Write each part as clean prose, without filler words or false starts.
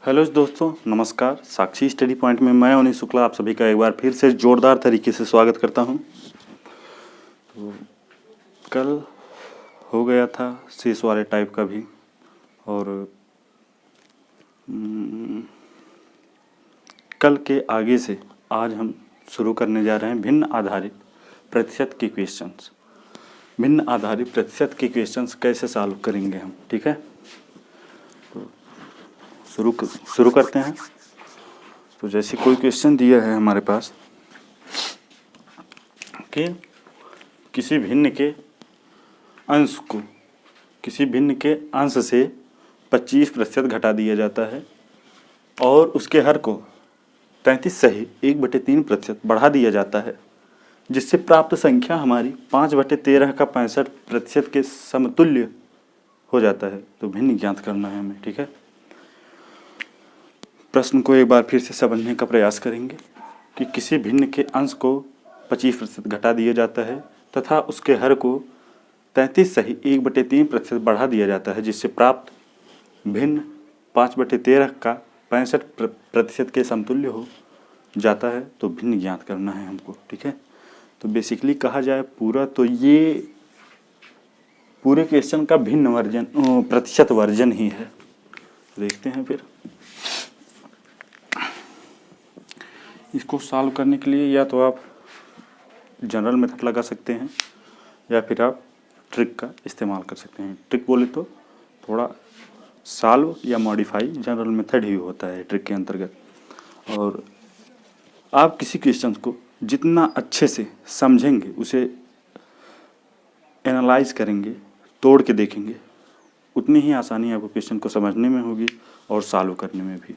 Hello दोस्तों, नमस्कार। साक्षी study point में मैं अनिल शुक्ला आप सभी का एक बार फिर से जोरदार तरीके से स्वागत करता हूं। तो कल हो गया था शेष वाले टाइप का भी, और कल के आगे से आज हम शुरू करने जा रहे हैं भिन्न आधारित प्रतिशत के क्वेश्चंस। भिन्न आधारित प्रतिशत के क्वेश्चंस कैसे सॉल्व करेंगे हम, ठीक है। शुरू करते हैं। तो जैसे कोई क्वेश्चन दिया है हमारे पास कि किसी भिन्न के अंश से 25% घटा दिया जाता है और उसके हर को 33 सही 1/3% बढ़ा दिया जाता है, जिससे प्राप्त संख्या हमारी 5/13 का 65% के समतुल्य हो जाता है। तो भिन्न ज्ञात करना है हमें, ठीक है। प्रश्न को एक बार फिर से समझने का प्रयास करेंगे कि किसी भिन्न के अंश को 25% घटा दिया जाता है तथा उसके हर को 33 सही 1/3% बढ़ा दिया जाता है, जिससे प्राप्त भिन्न 5/13 का 65% के समतुल्य हो जाता है। तो भिन्न ज्ञात करना है हमको, ठीक है। तो बेसिकली कहा जाए पूरा, तो ये पूरे क्वेश्चन का भिन्न वर्जन प्रतिशत वर्जन ही है। देखते हैं फिर इसको सॉल्व करने के लिए या तो आप जनरल मेथड लगा सकते हैं या फिर आप ट्रिक का इस्तेमाल कर सकते हैं। ट्रिक बोले तो थोड़ा सॉल्व या मॉडिफाई जनरल मेथड ही होता है ट्रिक के अंतर्गत। और आप किसी क्वेश्चन को जितना अच्छे से समझेंगे, उसे एनालाइज करेंगे, तोड़ के देखेंगे, उतनी ही आसानी आपको क्वेश्चन को समझने में होगी और सॉल्व करने में भी।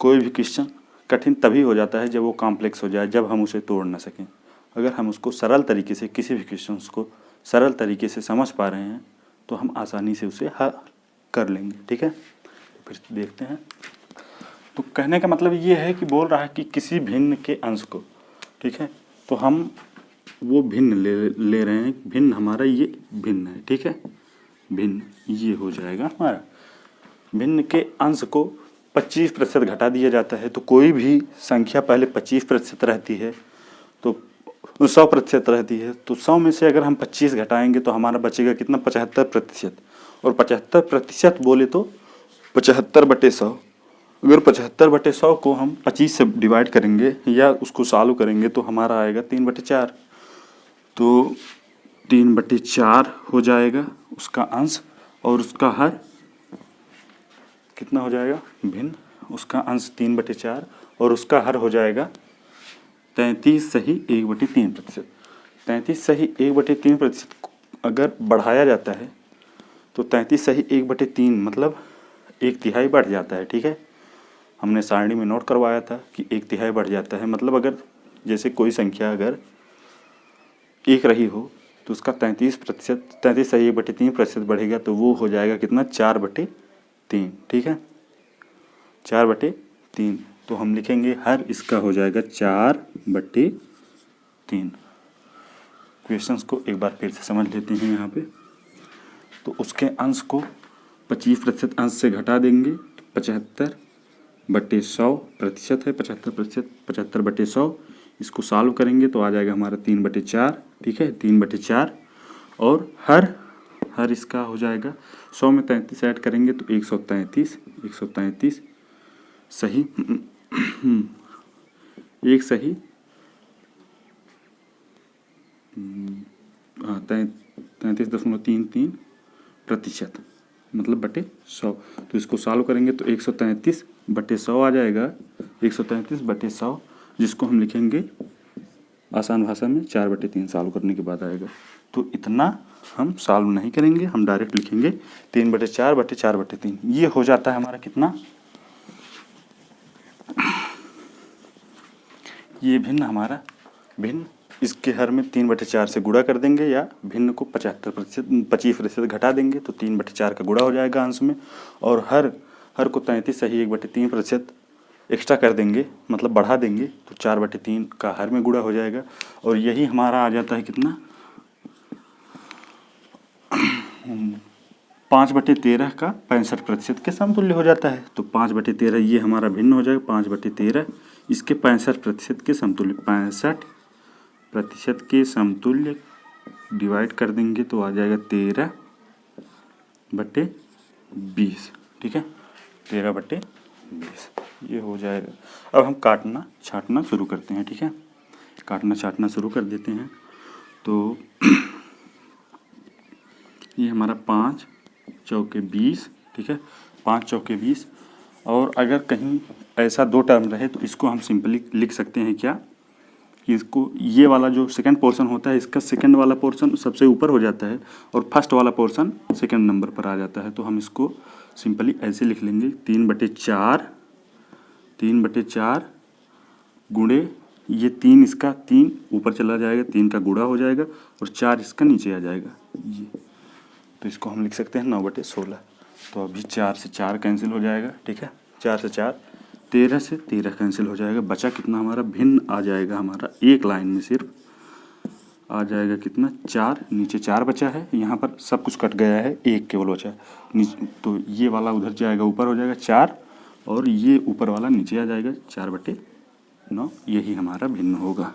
कोई भी क्वेश्चन कठिन तभी हो जाता है जब वो कॉम्प्लेक्स हो जाए, जब हम उसे तोड़ ना सकें। अगर हम उसको सरल तरीके से, किसी भी क्वेश्चन को सरल तरीके से समझ पा रहे हैं तो हम आसानी से उसे हल कर लेंगे, ठीक है। फिर देखते हैं। तो कहने का मतलब ये है कि बोल रहा है कि किसी भिन्न के अंश को, ठीक है, तो हम वो भिन्न ले रहे हैं। भिन्न हमारा ये भिन्न है, ठीक है। भिन्न ये हो जाएगा हमारा। भिन्न के अंश को 25% घटा दिया जाता है। तो कोई भी संख्या पहले 25% रहती है तो 100% रहती है। तो 100 में से अगर हम 25 घटाएंगे तो हमारा बचेगा कितना, 75%। और 75% बोले तो 75/100। अगर 75/100 को हम 25 से डिवाइड करेंगे या उसको सॉल्व करेंगे तो हमारा आएगा 3/4। तो 3/4 हो जाएगा उसका अंश, और उसका हर कितना हो जाएगा, भिन्न। उसका अंश 3/4 और उसका हर हो जाएगा 33 सही 1/3%। 33 सही 1/3% अगर बढ़ाया जाता है तो 33 सही 1/3 मतलब 1/3 बढ़ जाता है, ठीक है। हमने सारणी में नोट करवाया था कि 1/3 बढ़ जाता है। मतलब अगर जैसे कोई संख्या अगर 1 रही हो तो उसका 33%, 33 सही 1/3% बढ़ेगा तो वो हो जाएगा कितना, 4/3, ठीक है। 4/3। तो हम लिखेंगे हर इसका हो जाएगा 4/3। क्वेश्चंस को एक बार फिर से समझ लेते हैं यहाँ पे। तो उसके अंश को 25% अंश से घटा देंगे, 75/100 प्रतिशत है, 75%, 75/100। इसको सॉल्व करेंगे तो आ जाएगा हमारा 3/4, ठीक है, 3/4। और हर इसका हो जाएगा 100 में 33 ऐड करेंगे तो 133 सही 1 सही 33.33% मतलब बटे 100। तो इसको सॉल्व करेंगे तो 133/100 आ जाएगा, 133/100, जिसको हम लिखेंगे आसान भाषा में 4/3 सॉल्व करने के बाद आएगा। तो इतना हम सॉल्व नहीं करेंगे, हम डायरेक्ट लिखेंगे 3/4/4/3। ये हो जाता है हमारा कितना, ये भिन्न हमारा भिन्न। इसके हर में 3/4 से गुणा कर देंगे या भिन्न को 25% घटा देंगे तो 3/4 का गुणा हो जाएगा अंश में। और हर को 33 सही 1/3% एक्स्ट्रा कर देंगे, मतलब बढ़ा देंगे, तो 4/3 का हर में गुणा हो जाएगा। और यही हमारा आ जाता है कितना, 5/13 का 65% के समतुल्य हो जाता है। तो 5/13 ये हमारा भिन्न हो जाएगा, 5/13 इसके 65% के समतुल्य, 65% के समतुल्य डिवाइड कर देंगे तो आ जाएगा 13/20। ठीक है, 13/20 ये हो जाएगा। अब हम काटना छाँटना शुरू करते हैं। ठीक है, काटना छाँटना शुरू कर देते हैं। तो ये हमारा 5 चौके 20। ठीक है, 5 चौके 20। और अगर कहीं ऐसा 2 टर्म रहे तो इसको हम सिंपली लिख सकते हैं क्या, कि इसको ये वाला जो सेकंड पोर्शन होता है इसका सेकंड वाला पोर्शन सबसे ऊपर हो जाता है और फर्स्ट वाला पोर्शन सेकंड नंबर पर आ जाता है। तो हम इसको सिंपली ऐसे लिख लेंगे, 3/4 गुणे ये 3, इसका 3 ऊपर चला जाएगा, 3 का गुणा हो जाएगा और 4 इसका नीचे आ जाएगा ये। तो इसको हम लिख सकते हैं 9/16। तो अभी 4 से 4 कैंसिल हो जाएगा। ठीक है, 4 से 4, 13 से 13 कैंसिल हो जाएगा। बचा कितना हमारा, भिन्न आ जाएगा हमारा एक लाइन में सिर्फ आ जाएगा कितना, 4। नीचे 4 बचा है, यहाँ पर सब कुछ कट गया है, 1 केवल बचा है नीचे। तो ये वाला उधर जाएगा, ऊपर हो जाएगा 4 और ये ऊपर वाला नीचे आ जाएगा 4/9। यही हमारा भिन्न होगा।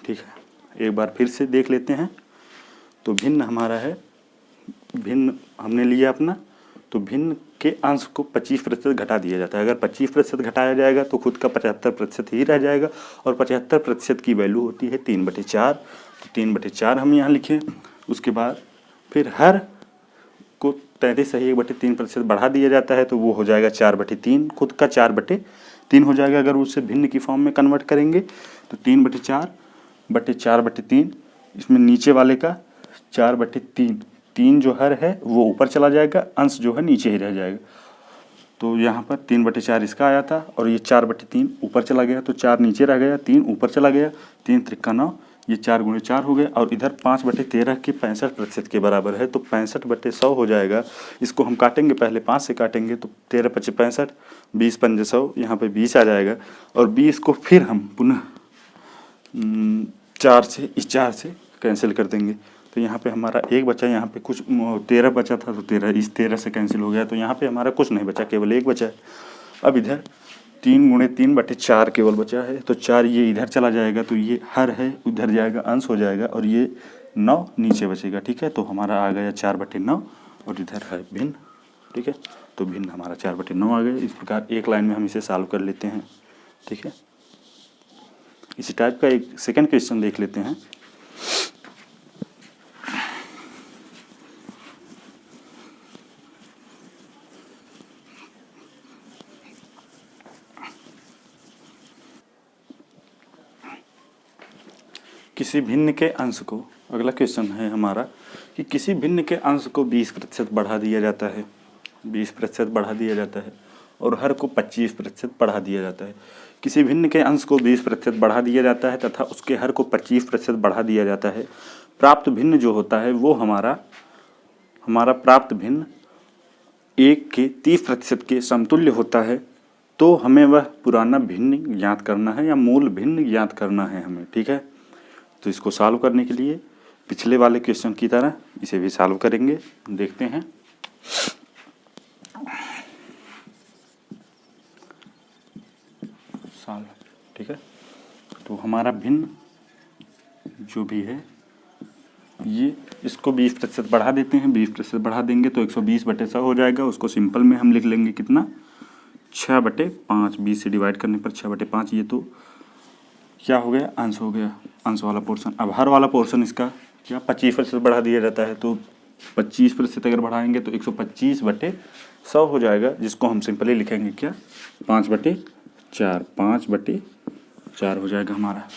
ठीक है, एक बार फिर से देख लेते हैं। तो भिन्न हमारा है, भिन्न हमने लिया अपना, तो भिन्न के अंश को 25% घटा दिया जाता है। अगर 25% घटाया जाएगा तो खुद का 75% ही रह जाएगा और 75% की वैल्यू होती है 3/4। तो 3/4 हम यहाँ लिखें। उसके बाद फिर हर को 33.3% बढ़ा दिया जाता है तो वो हो जाएगा 4/3, खुद का 4/3 हो जाएगा। अगर उसे भिन्न की फॉर्म में कन्वर्ट करेंगे तो 3/4/4/3, इसमें नीचे वाले का 4/3, 3 जो हर है वो ऊपर चला जाएगा, अंश जो है नीचे ही रह जाएगा। तो यहाँ पर 3/4 इसका आया था और ये 4/3 ऊपर चला गया, तो 4 नीचे रह गया, 3 ऊपर चला गया, 3 त्रिका 9, ये 4 × 4 हो गया। और इधर 5/13 के 65% के बराबर है, तो 65/100 हो जाएगा। इसको हम काटेंगे, पहले 5 से काटेंगे तो 13×5 = 65, 20×5 = 100, यहाँ पे 20 आ जाएगा। और 20 को फिर हम पुनः 4 से कैंसिल कर देंगे। तो यहाँ पे हमारा 1 बचा, यहाँ पे कुछ 13 बचा था तो 13 इस 13 से कैंसिल हो गया, तो यहाँ पे हमारा कुछ नहीं बचा, केवल 1 बचा है। अब इधर 3 × 3/4 केवल बचा है, तो 4 ये इधर चला जाएगा, तो ये हर है उधर जाएगा, अंश हो जाएगा और ये 9 नीचे बचेगा। ठीक है, तो हमारा आ गया 4/9 और इधर है भिन्न। ठीक है, तो भिन्न हमारा 4/9 आ गया। इस प्रकार एक लाइन में हम इसे सॉल्व कर लेते हैं। ठीक है, इसी टाइप का एक सेकंड क्वेश्चन देख लेते हैं। किसी भिन्न के अंश को, अगला क्वेश्चन है हमारा कि किसी भिन्न के अंश को 20% बढ़ा दिया जाता है, 20% बढ़ा दिया जाता है और हर को 25% बढ़ा दिया जाता है। किसी भिन्न के अंश को 20% बढ़ा दिया जाता है तथा उसके हर को 25% बढ़ा दिया जाता है। प्राप्त भिन्न जो होता है वो हमारा प्राप्त भिन्न 1 के 30% के समतुल्य होता है। तो हमें वह पुराना भिन्न ज्ञात करना है या मूल भिन्न ज्ञात करना है हमें। ठीक है, तो इसको सॉल्व करने के लिए पिछले वाले क्वेश्चन की तरह इसे भी सॉल्व करेंगे, देखते हैं। सॉल्व, ठीक है, तो हमारा भिन्न जो भी है ये, इसको 20% बढ़ा देते हैं, 20% बढ़ा देंगे तो 120/100 हो जाएगा। उसको सिंपल में हम लिख लेंगे कितना, 6/5, 20 से डिवाइड करने पर 6/5। ये तो क्या हो गया, अंश हो गया, अंश वाला पोर्शन। अब हर वाला पोर्शन इसका क्या 25% बढ़ा दिया जाता है, तो 25% अगर बढ़ाएंगे तो 125/100 हो जाएगा, जिसको हम सिंपली लिखेंगे क्या, 5/4, 5/4 हो जाएगा हमारा।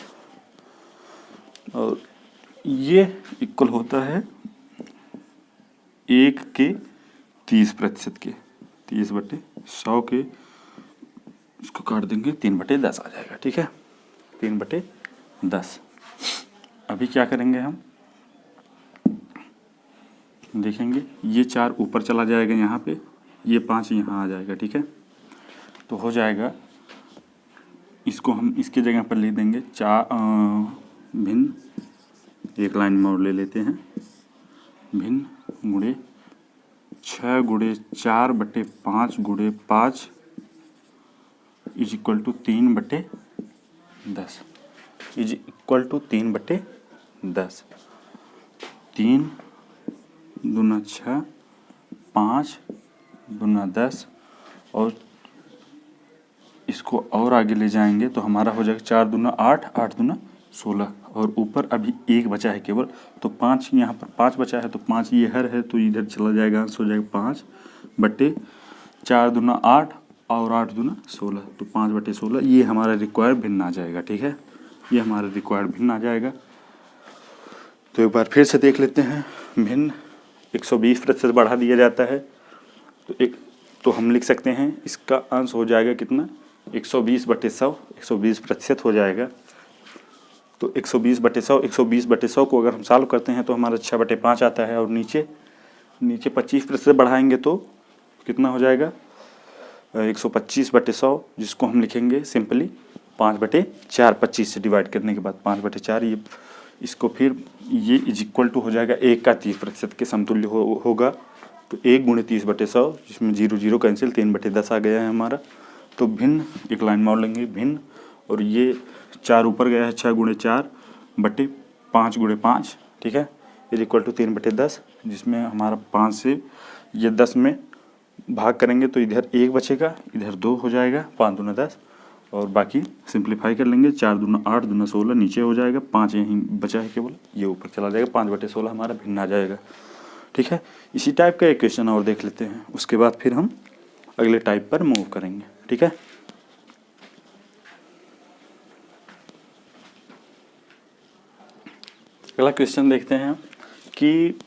और ये इक्वल होता है 1 के 30% के, 30/100 के, इसको काट देंगे, 3/10 आ जाएगा। ठीक है, 3/10। अभी क्या करेंगे हम, देखेंगे ये 4 ऊपर चला जाएगा यहाँ पे, ये 5 यहाँ आ जाएगा। ठीक है, तो हो जाएगा, इसको हम इसके जगह पर लिख देंगे भिन्न, एक लाइन में और ले लेते हैं, भिन्न गुणे 6 गुणे 4 बटे 5 गुणे 5 इज इक्वल टू 3 बटे 10 इज इक्वल टू 3 बटे 10। 3 दूना 6, 5 दूना 10 और इसको और आगे ले जाएंगे तो हमारा हो जाएगा 4 दूना 8, 8 दूना 16 और ऊपर अभी 1 बचा है केवल, तो 5 यहाँ पर 5 बचा है तो 5 ये हर है तो इधर चला जाएगा, आंसर हो जाएगा 5 बटे 4 दूना 8 और 8 दूना 16, तो 5 बटे 16 ये हमारा रिक्वायर्ड भिन्न आ जाएगा। ठीक है, ये हमारा रिक्वायर्ड भिन्न आ जाएगा। तो एक बार फिर से देख लेते हैं। भिन्न 120% बढ़ा दिया जाता है तो हम लिख सकते हैं इसका अंश हो जाएगा कितना, 120 बटे 100, 120% हो जाएगा। तो 120 बटे 100, 120 बटे 100 को अगर हम सॉल्व करते हैं तो हमारा 6 बटे 5 आता है और नीचे 25% बढ़ाएंगे तो कितना हो जाएगा, 125 बटे 100, जिसको हम लिखेंगे सिंपली 5 बटे 4, 25 से डिवाइड करने के बाद 5 बटे 4, ये इसको फिर ये इज इक्वल टू हो जाएगा 1 का 30% के समतुल्य होगा। तो 1 गुणे 30 बटे 100, जिसमें 0 0 कैंसिल, 3 बटे 10 आ गया है हमारा। तो भिन्न एक लाइन में और लेंगे भिन्न, और ये 4 ऊपर गया है, 6 गुणे 4 बटे 5 गुणे 5, ठीक है, इज इक्वल टू 3 बटे 10, जिसमें हमारा 5 से ये 10 में भाग करेंगे तो इधर 1 बचेगा, इधर 2 हो जाएगा, 5 दूना 10 और बाकी सिंप्लीफाई कर लेंगे, 4 दूना 8 दूना 16 नीचे हो जाएगा, 5 यहीं बचा है केवल, ये ऊपर चला जाएगा, 5 बटे 16 हमारा भिन्न आ जाएगा। ठीक है, इसी टाइप का एक क्वेश्चन और देख लेते हैं, उसके बाद फिर हम अगले टाइप पर मूव करेंगे। ठीक है, अगला क्वेश्चन देखते हैं कि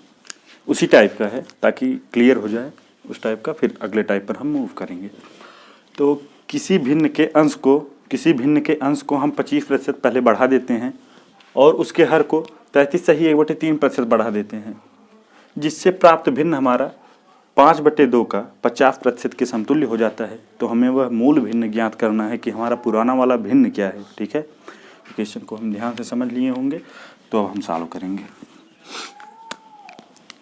उसी टाइप का है ताकि क्लियर हो जाए उस टाइप का, फिर अगले टाइप पर हम मूव करेंगे। तो किसी भिन्न के अंश को हम 25% पहले बढ़ा देते हैं और उसके हर को 33 सही 1/3% बढ़ा देते हैं, जिससे प्राप्त भिन्न हमारा 5/2 का 50% के समतुल्य हो जाता है। तो हमें वह मूल भिन्न ज्ञात करना है कि हमारा पुराना वाला भिन्न क्या है। ठीक है, क्वेश्चन को हम ध्यान से समझ लिए होंगे, तो अब हम सॉल्व करेंगे।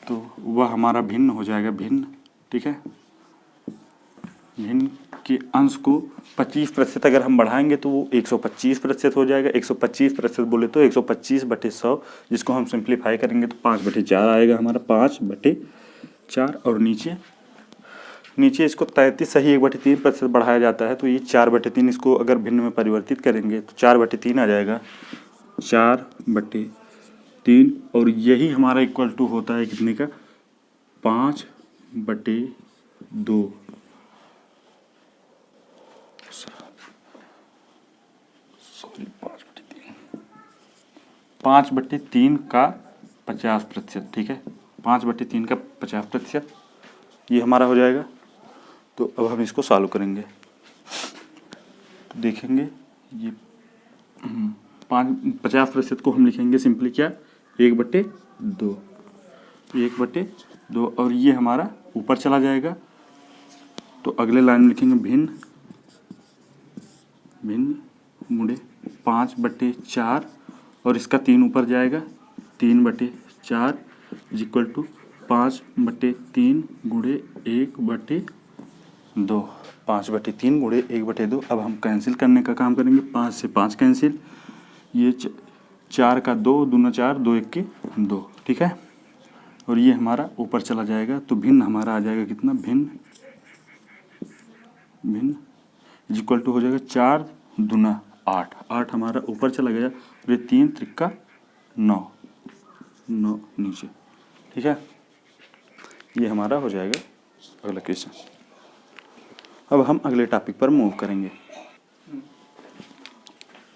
तो वह हमारा भिन्न हो जाएगा भिन्न। ठीक है, भिन्न के अंश को 25% अगर हम बढ़ाएंगे तो वो 125% हो जाएगा। 125% बोले तो 125 बटे 100, जिसको हम सिंप्लीफाई करेंगे तो 5 बटे 4 आएगा हमारा, 5 बटे 4 और नीचे इसको 33 सही 1/3% बढ़ाया जाता है, तो ये 4 बटे 3, इसको अगर भिन्न में परिवर्तित करेंगे तो 4 बटे 3 आ जाएगा, 4 बटे 3 और यही हमारा इक्वल टू होता है कितने का, 5 बटे 2, 5 बटे 3 का 50%। ठीक है, 5 बटे 3 का 50% ये हमारा हो जाएगा। तो अब हम इसको सॉल्व करेंगे, तो देखेंगे ये 50% को हम लिखेंगे सिंपली क्या, 1/2, 1/2 और ये हमारा ऊपर चला जाएगा। तो अगले लाइन में लिखेंगे भिन्न मुड़े 5 बटे 4 और इसका 3 ऊपर जाएगा, 3 बटे 4 इज इक्वल टू 5 बटे 3 गुणे 1/2, 5 बटे 3 गुणे 1/2। अब हम कैंसिल करने का काम करेंगे, 5 से 5 कैंसिल, ये 4 का 2 दूना 4, 2 1 के 2। ठीक है, और ये हमारा ऊपर चला जाएगा, तो भिन्न हमारा आ जाएगा कितना, भिन्न इज इक्वल टू हो जाएगा 4 दूना 8, 8 हमारा ऊपर चला गया, और ये 3 त्रिका 9 नीचे। ठीक है, ये हमारा हो जाएगा अगला क्वेश्चन। अब हम अगले टॉपिक पर मूव करेंगे,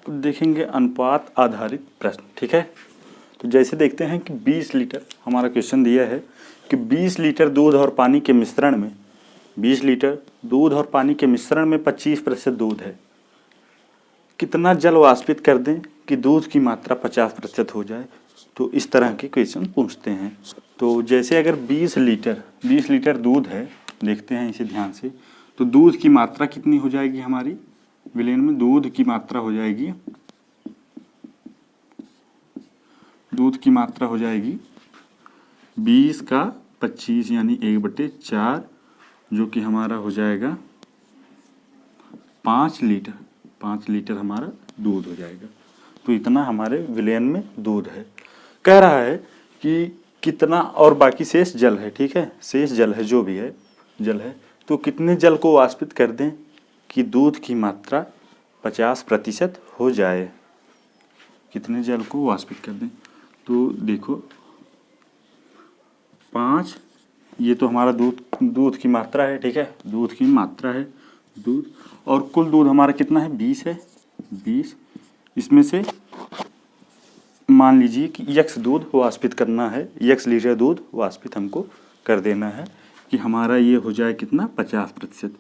तो देखेंगे अनुपात आधारित प्रश्न। ठीक है, तो जैसे देखते हैं कि 20 लीटर हमारा क्वेश्चन दिया है कि 20 लीटर दूध और पानी के मिश्रण में 20 लीटर दूध और पानी के मिश्रण में 25% दूध है, कितना जल वाष्पित कर दें कि दूध की मात्रा 50% हो जाए। तो इस तरह के क्वेश्चन पूछते हैं। तो जैसे अगर 20 लीटर दूध है, देखते हैं इसे ध्यान से, तो दूध की मात्रा कितनी हो जाएगी हमारी विलेन में, दूध की मात्रा हो जाएगी 20 का 25 यानी 1/4, जो कि हमारा हो जाएगा 5 लीटर। 5 लीटर हमारा दूध हो जाएगा। तो इतना हमारे विलयन में दूध है। कह रहा है कि कितना, और बाकी शेष जल है, ठीक है, शेष जल है, जो भी है जल है, तो कितने जल को वाष्पित कर दें कि दूध की मात्रा 50% हो जाए। कितने जल को वाष्पित कर दें, तो देखो 5, ये तो हमारा दूध की मात्रा है, ठीक है, दूध की मात्रा है दूध, और कुल दूध हमारा कितना है, 20 है, 20। इसमें से मान लीजिए कि x दूध वाष्पित करना है, x लीटर दूध वाष्पित हमको कर देना है, कि हमारा ये हो जाए कितना, 50%।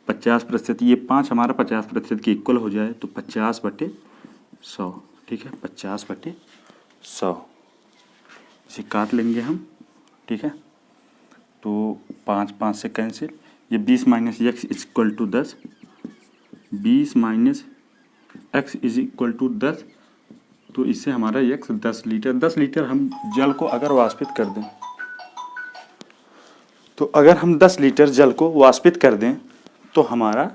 50%, ये 5 हमारा 50% के इक्वल हो जाए, तो 50/100, ठीक है, 50/100। इसे काट लेंगे हम, ठीक है, तो 5 5 से कैंसिल, ये 20 minus x equal to 10, 20 minus x is equal to 10, तो इससे हमारा x 10 लीटर। 10 लीटर हम जल को अगर वाष्पित कर दें, तो अगर हम 10 लीटर जल को वाष्पित कर दें, तो हमारा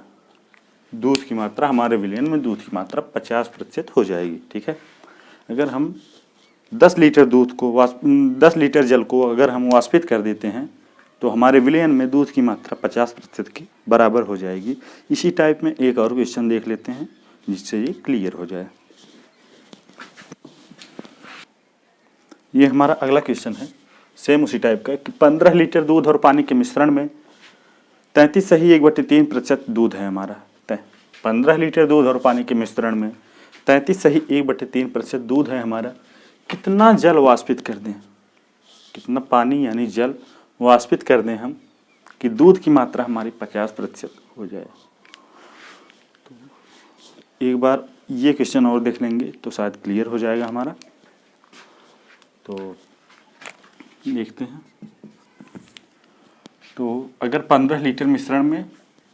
दूध की मात्रा, हमारे विलयन में दूध की मात्रा 50% हो जाएगी, ठीक है। अगर हम 10 लीटर दूध को 10 लीटर जल को अगर हम वाष्पित कर देते हैं, तो हमारे विलयन में दूध की मात्रा 50% के बराबर हो जाएगी। इसी टाइप में एक और क्वेश्चन देख लेते हैं, जिससे ये क्लियर हो जाए। ये हमारा अगला क्वेश्चन है, सेम उसी टाइप का, कि 15 लीटर दूध और पानी के मिश्रण में 33 सही 1/3% दूध है हमारा। 15 लीटर दूध और पानी के मिश्रण में 33 सही 1/3% दूध है हमारा। कितना जल वाष्पित कर दें, कितना पानी यानी जल वाष्पित कर दें हम, कि दूध की मात्रा हमारी 50% हो जाए। तो एक बार ये क्वेश्चन और देख लेंगे तो शायद क्लियर हो जाएगा हमारा। तो देखते हैं। तो अगर 15 लीटर मिश्रण में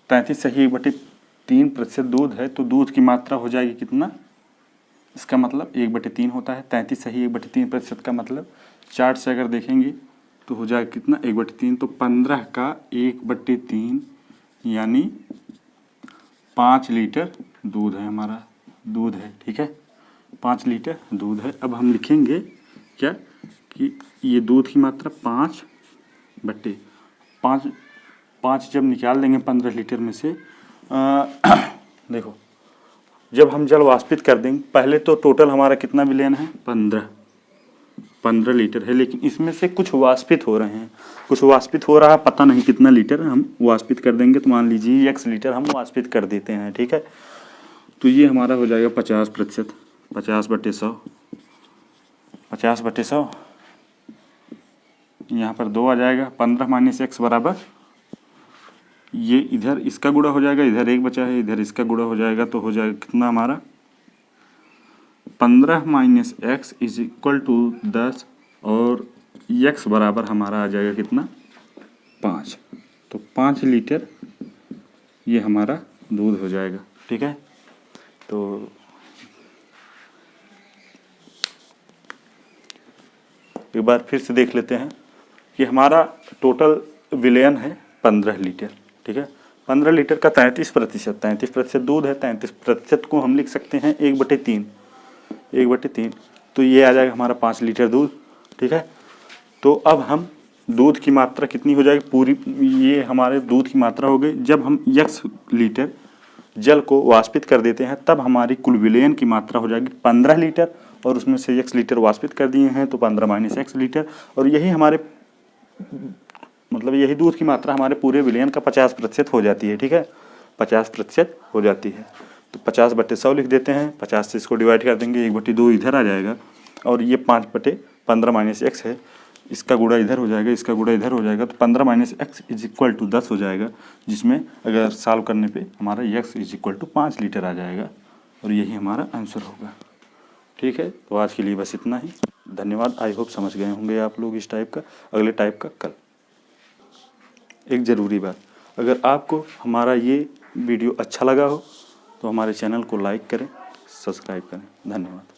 33 सही 1/3% दूध है, तो दूध की मात्रा हो जाएगी कितना, इसका मतलब 1/3 होता है। 33 सही 1/3% का मतलब चार्ट से अगर देखेंगे तो हो जाएगा कितना, 1/3। तो 15 का 1/3 यानी 5 लीटर दूध है हमारा, दूध है, ठीक है, 5 लीटर दूध है। अब हम लिखेंगे क्या, कि ये दूध की मात्रा 5/5 जब निकाल देंगे 15 लीटर में से, देखो जब हम जल वाष्पित कर देंगे, पहले तो टोटल हमारा कितना विलयन है, 15 लीटर है, लेकिन इसमें से कुछ वाष्पित हो रहे हैं, कुछ वाष्पित हो रहा है, पता नहीं कितना लीटर हम वाष्पित कर देंगे। तो मान लीजिए x लीटर हम वाष्पित कर देते हैं, ठीक है। तो ये हमारा हो जाएगा 50%, 50/100, 50/100, यहाँ पर 2 आ जाएगा। 15 माइनस x बराबर, ये इधर इसका गुणा हो जाएगा, इधर 1 बचा है, इधर इसका गुणा हो जाएगा, तो हो जाएगा कितना हमारा, 15 minus x is equal to 10, और x बराबर हमारा आ जाएगा कितना, 5। तो 5 लीटर ये हमारा दूध हो जाएगा, ठीक है। तो एक बार फिर से देख लेते हैं कि हमारा टोटल विलयन है 15 लीटर, ठीक है। 15 लीटर का 33% दूध है, 33% को हम लिख सकते हैं 1/3, 1/3, तो ये आ जाएगा हमारा 5 लीटर दूध, ठीक है। तो अब हम दूध की मात्रा कितनी हो जाएगी पूरी, ये हमारे दूध की मात्रा हो गई। जब हम x लीटर जल को वाष्पित कर देते हैं, तब हमारी कुल विलयन की मात्रा हो जाएगी 15 लीटर, और उसमें से x लीटर वाष्पित कर दिए हैं, तो 15 माइनस x लीटर, और यही हमारे मतलब यही दूध की मात्रा हमारे पूरे विलयन का 50% हो जाती है, ठीक है, 50% हो जाती है। तो 50/100 लिख देते हैं, 50 से इसको डिवाइड कर देंगे, 1/2 इधर आ जाएगा, और ये 5/15 माइनस x है, इसका गुणा इधर हो जाएगा, इसका गुणा इधर हो जाएगा, तो 15 minus x is equal to 10 हो जाएगा, जिसमें अगर सॉल्व करने पे हमारा x is equal to 5 litre आ जाएगा, और यही हमारा आंसर होगा, ठीक है। तो आज के लिए बस इतना ही, धन्यवाद। आई होप समझ गए होंगे आप लोग इस टाइप का। अगले टाइप का कल। एक ज़रूरी बात, अगर आपको हमारा ये वीडियो अच्छा लगा हो तो हमारे चैनल को लाइक करें, सब्सक्राइब करें। धन्यवाद।